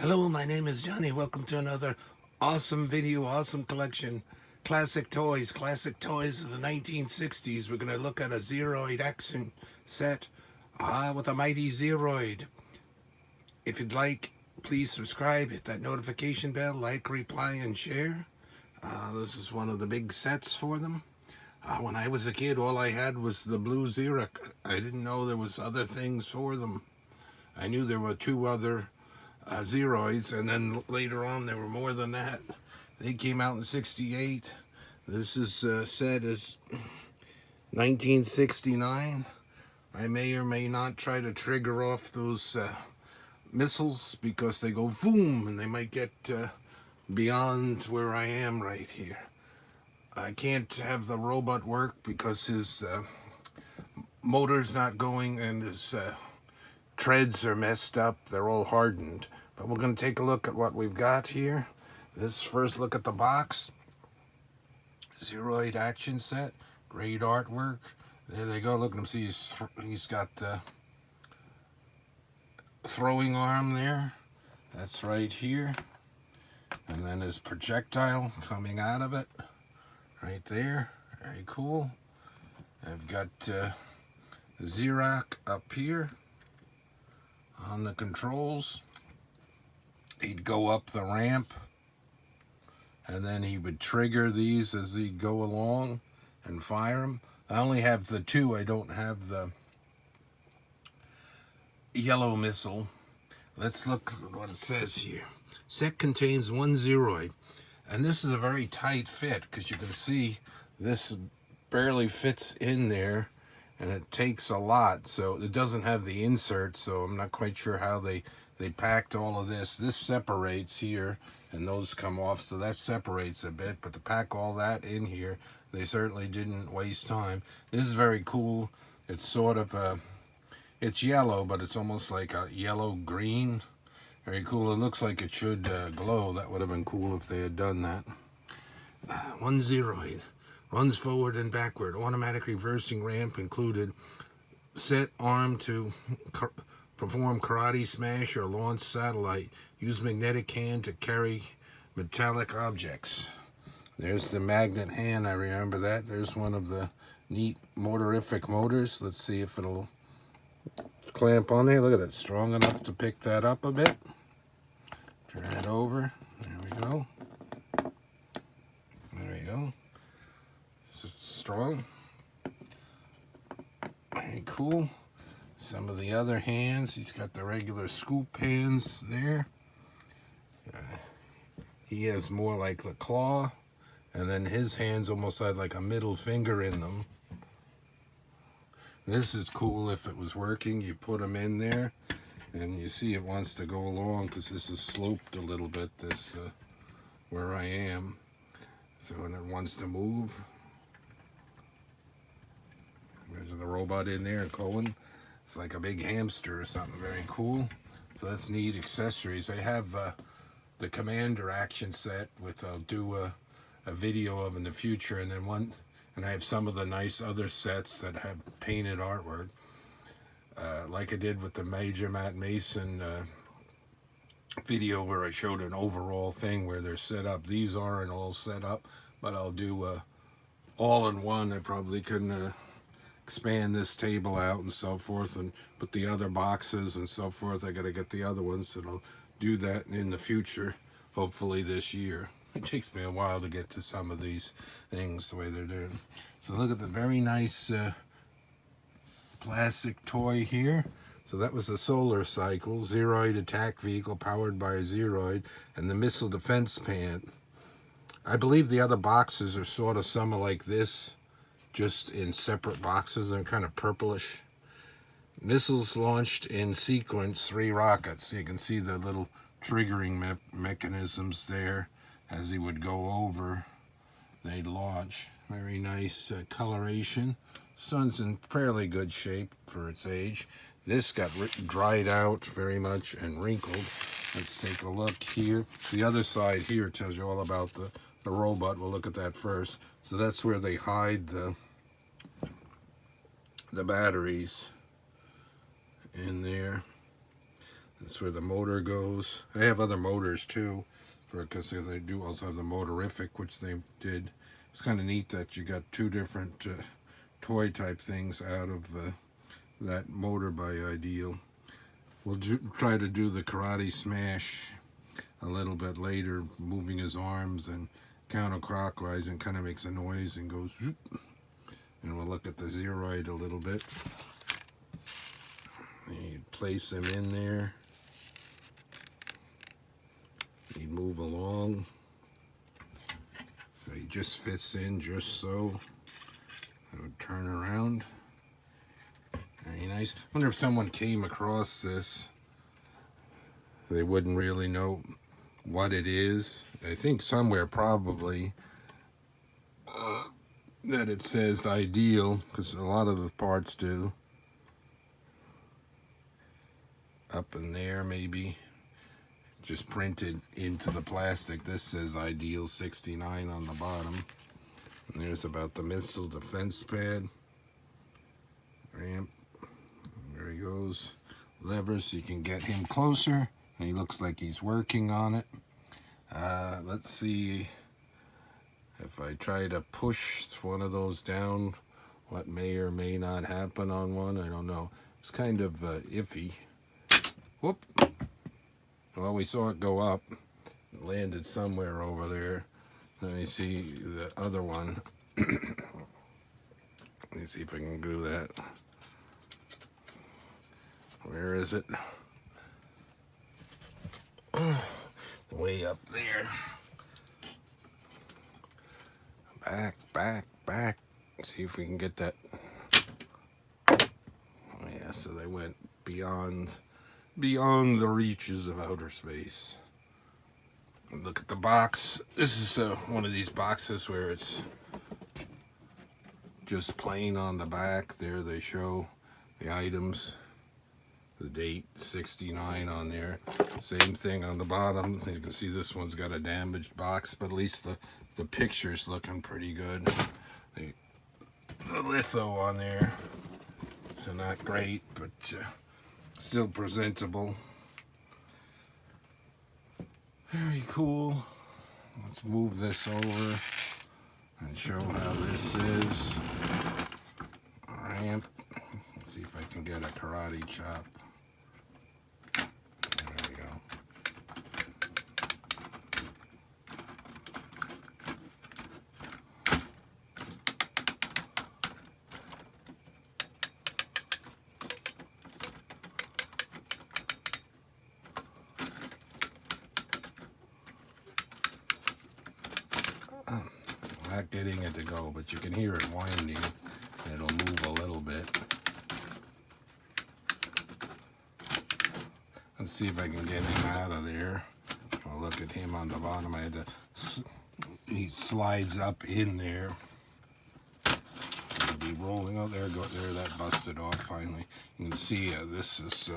Hello, my name is Johnny. Welcome to another awesome video, awesome collection. Classic toys of the 1960s. We're going to look at a Zeroid action set with a mighty Zeroid. If you'd like, please subscribe, hit that notification bell, like, reply, and share. This is one of the big sets for them. When I was a kid, all I had was the blue Zerak. I didn't know there was other things for them. I knew there were two other Zeroids, and then later on there were more than that. They came out in '68. This is set as 1969. I may or may not try to trigger off those missiles because they go boom and they might get beyond where I am right here. I can't have the robot work because his motor's not going and his treads are messed up. They're all hardened. But we're going to take a look at what we've got here. This first look at the box. Zeroid action set. Great artwork. There they go. Look at him. See, he's got the throwing arm there. That's right here. And then his projectile coming out of it. Right there. Very cool. I've got the Zerak up here on the controls. He'd go up the ramp and then he would trigger these as he'd go along and fire them. I only have the two. I don't have the yellow missile. Let's look at what it says here. Set contains one Zeroid, and this is a very tight fit because you can see this barely fits in there and it takes a lot, so it doesn't have the insert, so I'm not quite sure how they packed all of this. This separates here and those come off, so that separates a bit, but to pack all that in here, they certainly didn't waste time. This is very cool. It's sort of it's yellow, but it's almost like a yellow green. Very cool. It looks like it should glow. That would have been cool if they had done that. One Zeroid. Runs forward and backward. Automatic reversing ramp included. Set arm to perform karate smash or launch satellite. Use magnetic hand to carry metallic objects. There's the magnet hand. I remember that. There's one of the neat motorific motors. Let's see if it'll clamp on there. Look at that. Strong enough to pick that up a bit. Turn it over. There we go. There we go. Strong. Very cool. Some of the other hands, he's got the regular scoop hands there. He has more like the claw, and then his hands almost had like a middle finger in them. This is cool if it was working. You put them in there, and you see it wants to go along because this is sloped a little bit, this where I am. So when it wants to move, there's the robot in there going. It's like a big hamster or something. Very cool. So that's neat accessories. I have the Commander action set, with I'll do a video of in the future, and then and I have some of the nice other sets that have painted artwork, like I did with the Major Matt Mason video where I showed an overall thing where they're set up. These aren't all set up, but I'll do all in one. I probably couldn't expand this table out and so forth and put the other boxes and so forth. I got to get the other ones, so I'll do that in the future, hopefully this year. It takes me a while to get to some of these things the way they're doing. So look at the very nice plastic toy here. So that was the solar cycle, Zeroid attack vehicle powered by a Zeroid, and the missile defense pant. I believe the other boxes are sort of some like this, just in separate boxes. They're kind of purplish. Missiles launched in sequence, 3 rockets. You can see the little triggering mechanisms there. As he would go over, they'd launch. Very nice coloration. Sun's in fairly good shape for its age. This got dried out very much and wrinkled. Let's take a look here. The other side here tells you all about the robot. We'll look at that first. So that's where they hide the batteries in there. That's where the motor goes. I have other motors too, because they do also have the motorific, which they did. It's kind of neat that you got two different toy type things out of that motor by Ideal. We'll try to do the karate smash a little bit later, moving his arms and counterclockwise, and kind of makes a noise and goes zoop. And we'll look at the Zeroid a little bit. You place him in there. You move along. So he just fits in just so. It would turn around. Very nice. I wonder if someone came across this, they wouldn't really know what it is. I think somewhere probably that it says Ideal, because a lot of the parts do. Up in there maybe, just printed into the plastic. This says Ideal 69 on the bottom. And there's about the missile defense pad. Ramp. There he goes. Lever so you can get him closer. And he looks like he's working on it. Let's see if I try to push one of those down, what may or may not happen on one. I don't know. It's kind of iffy. Whoop. Well, we saw it go up. It landed somewhere over there. Let me see the other one. Let me see if I can do that. Where is it? Way up there. Back. See if we can get that. Oh, yeah, so they went beyond the reaches of outer space. Look at the box. This is one of these boxes where it's just plain on the back. There they show the items, the date 69 on there. Same thing on the bottom. You can see this one's got a damaged box, but at least the picture's looking pretty good. The litho on there, so not great, but still presentable. Very cool. Let's move this over and show how this is. Ramp. Let's see if I can get a karate chop. There we go. Not getting it to go, but you can hear it winding. It'll move a little bit. Let's see if I can get him out of there. I'll look at him on the bottom. I had to. He slides up in there. He'll be rolling. Oh, there, that busted off finally. You can see this is.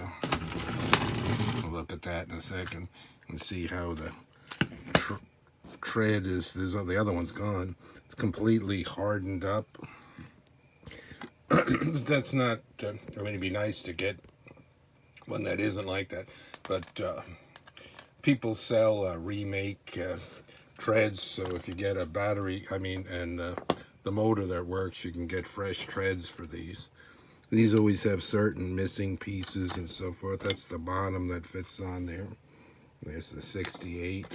We'll look at that in a second and see how the tread is. The other one's gone. It's completely hardened up. That's not. I mean, it'd be nice to get one that isn't like that, but people sell remake treads. So if you get a battery, and the motor that works, you can get fresh treads for these. These always have certain missing pieces and so forth. That's the bottom that fits on there. There's the 68.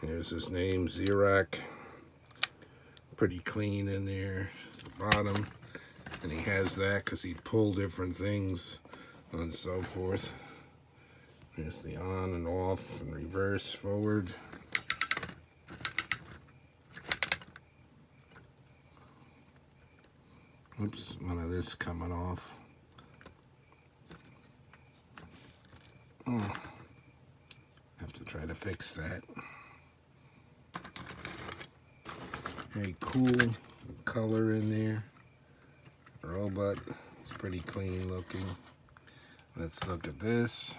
There's his name, Zerak. Pretty clean in there. It's the bottom. And he has that because he pulled different things and so forth. There's the on and off and reverse, forward. Oops, one of this coming off. Have to try to fix that. Very cool color in there. Robot, it's pretty clean looking. Let's look at this.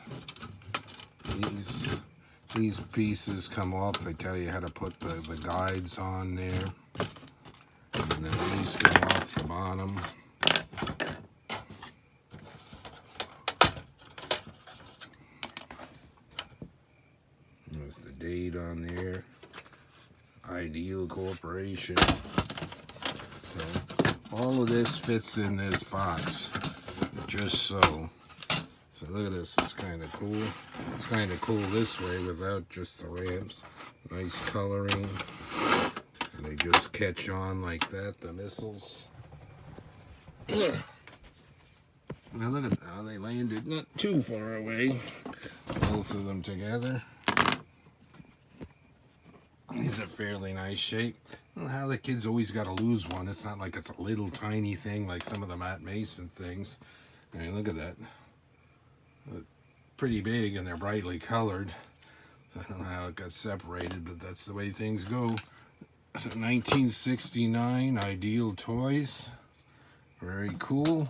These pieces come off. They tell you how to put the guides on there. And then these come off the bottom. There's the date on there. Ideal Corporation. So all of this fits in this box, just so. So look at this, it's kind of cool. It's kind of cool this way without just the ramps. Nice coloring. And they just catch on like that, the missiles. Now look at how they landed, not too far away. Both of them together. These are fairly nice shape. I don't know how the kids always got to lose one. It's not like it's a little tiny thing like some of the Matt Mason things. I mean, look at that. Pretty big, and they're brightly colored. So I don't know how it got separated, but that's the way things go. So 1969 Ideal Toys. Very cool.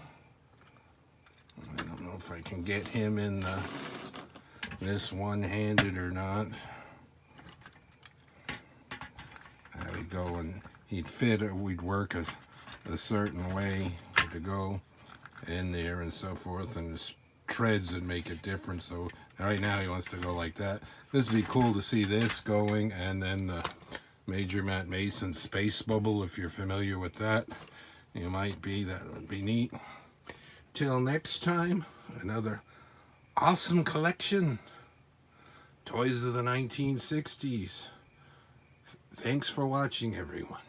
I don't know if I can get him in this one-handed or not. There we go, and he'd fit, or we'd work a certain way to go in there and so forth, and the treads would make it different. So right now he wants to go like that. This would be cool to see this going, and then the Major Matt Mason Space Bubble, if you're familiar with that. You might be, that would be neat. Till next time, another awesome collection. Toys of the 1960s. Thanks for watching, everyone.